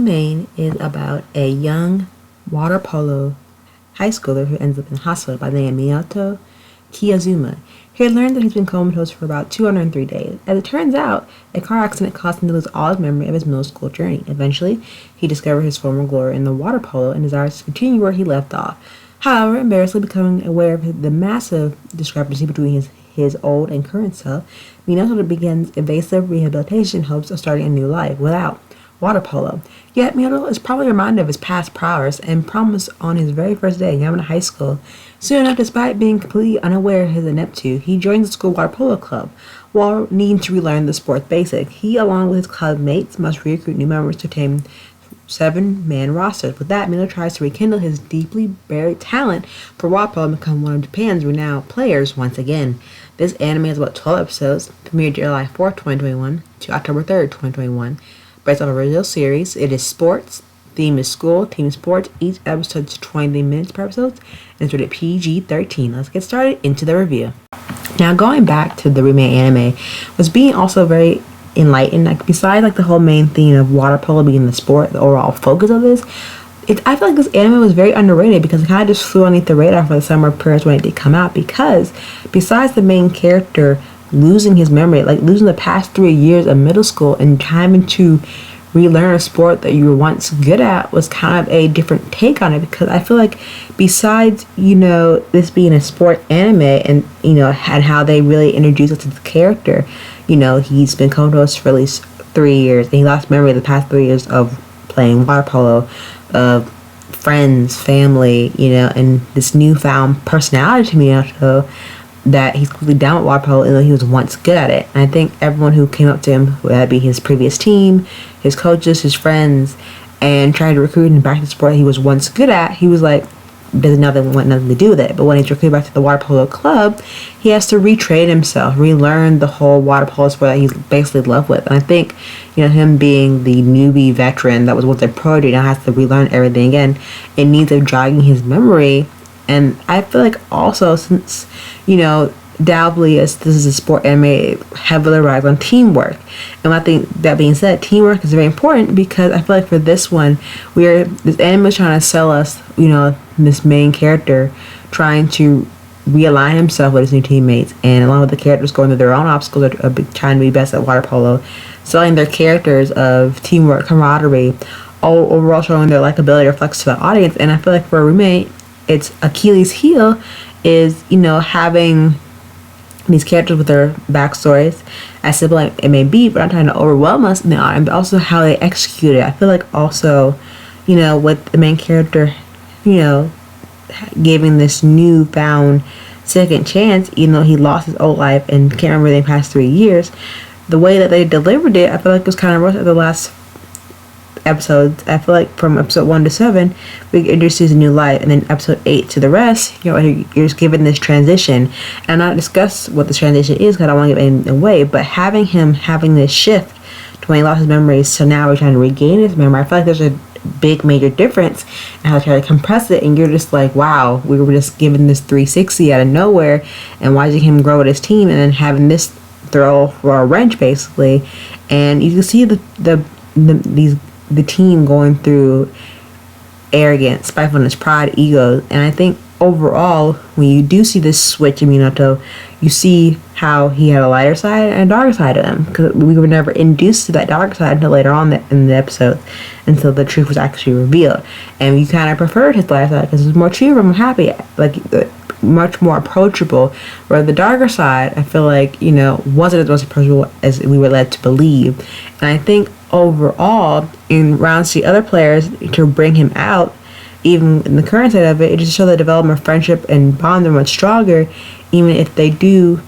Remain is about a young water polo high schooler who ends up in the hospital by the name of Minato Kiyazuma. He learned that he's been comatose for about 203 days. As it turns out, a car accident caused him to lose all his memory of his middle school journey. Eventually, he discovered his former glory in the water polo and desires to continue where he left off. However, embarrassingly becoming aware of the massive discrepancy between his old and current self, Minato begins evasive rehabilitation in hopes of starting a new life without water polo. Yet Minato is probably reminded of his past prowess and promised on his very first day in Yamada High School. Soon enough, despite being completely unaware of his ineptitude, he joins the school water polo club. While needing to relearn the sport's basics, he, along with his club mates, must recruit new members to obtain 7-man rosters. With that, Minato tries to rekindle his deeply buried talent for water polo and become one of Japan's renowned players once again. This anime has about 12 episodes, premiered July 4th, 2021 to October 3rd, 2021. Based on a original series, it is sports. Theme is school, team sports. Each episode is 20 minutes per episode, and it's rated PG-13. Let's get started into the review. Now, going back to the Remain anime, was being also very enlightened. Like, besides like the whole main theme of water polo being the sport, the overall focus of this, I feel like this anime was very underrated because it kind of just flew underneath the radar for the summer periods when it did come out. Because besides the main character losing his memory, like losing the past 3 years of middle school and having to relearn a sport that you were once good at, was kind of a different take on it. Because I feel like besides, this being a sport anime and, and how they really introduced us to the character, he's been comatose for at least 3 years and he lost memory of the past 3 years of playing water polo, of friends, family, and this newfound personality to Minato, that he's completely down with water polo, even though he was once good at it. And I think everyone who came up to him, whether that be his previous team, his coaches, his friends, and tried to recruit him back to the sport he was once good at, he was like, doesn't want nothing to do with it. But when he's recruited back to the water polo club, he has to retrain himself, relearn the whole water polo sport that he's basically in love with. And I think, him being the newbie veteran that was once a pro, now has to relearn everything again. It needs of jogging his memory. And I feel like also, since, doubly as this is a sport anime, heavily relies on teamwork. And I think that being said, teamwork is very important because I feel like for this one, this anime is trying to sell us, this main character trying to realign himself with his new teammates, and along with the characters going through their own obstacles, are trying to be best at water polo, selling their characters of teamwork, camaraderie, all overall showing their likability reflects to the audience. And I feel like for a Remain, it's Achilles' heel is, having these characters with their backstories, as simple as it may be, but I'm trying to overwhelm us in the audience, but also how they execute it. I feel like also, with the main character, giving this newfound second chance, even though he lost his old life and can't remember the past 3 years, the way that they delivered it, I feel like it was kind of rushed at the last episodes. I feel like from episode 1 to 7, we introduce a new life, and then episode 8 to the rest, you're just given this transition. And I'll not discuss what the transition is because I don't want to give anything away, but having this shift to when he lost his memories, so now we're trying to regain his memory, I feel like there's a big major difference in how they try to compress it, and you're just like, wow, we were just given this 360 out of nowhere and watching him grow with his team, and then having this throw for a wrench basically. And you can see the team going through arrogance, spitefulness, pride, ego. And I think overall, when you do see this switch in Minato, you see how he had a lighter side and a darker side to him, because we were never introduced to that dark side until later on in the episode, until the truth was actually revealed. And you kind of preferred his lighter side because it was more cheerful and happy, like much more approachable, where the darker side, I feel like, wasn't as much approachable as we were led to believe. And I think overall, in rounds to other players to bring him out, even in the current side of it, it just shows the development of friendship and bond are much stronger, even if they do,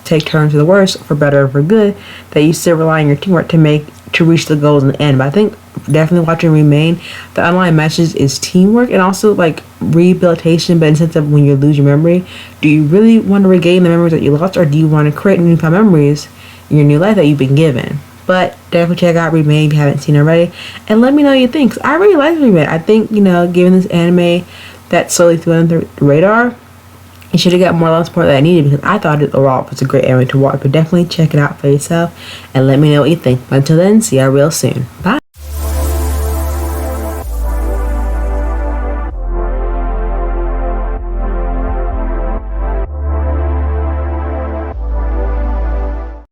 take turns for the worse, for better or for good, that you still rely on your teamwork to reach the goals in the end. But I think definitely watching Remain, the underlying message is teamwork and also like rehabilitation, but in the sense of when you lose your memory, do you really want to regain the memories that you lost, or do you want to create new memories in your new life that you've been given? But definitely check out Remain if you haven't seen it already, and let me know what you think. I really like Remain. I think, given this anime that slowly flew under the radar, it should have got more love support that I needed, because I thought it overall was a great anime to watch. But definitely check it out for yourself and let me know what you think. But until then, see y'all real soon. Bye.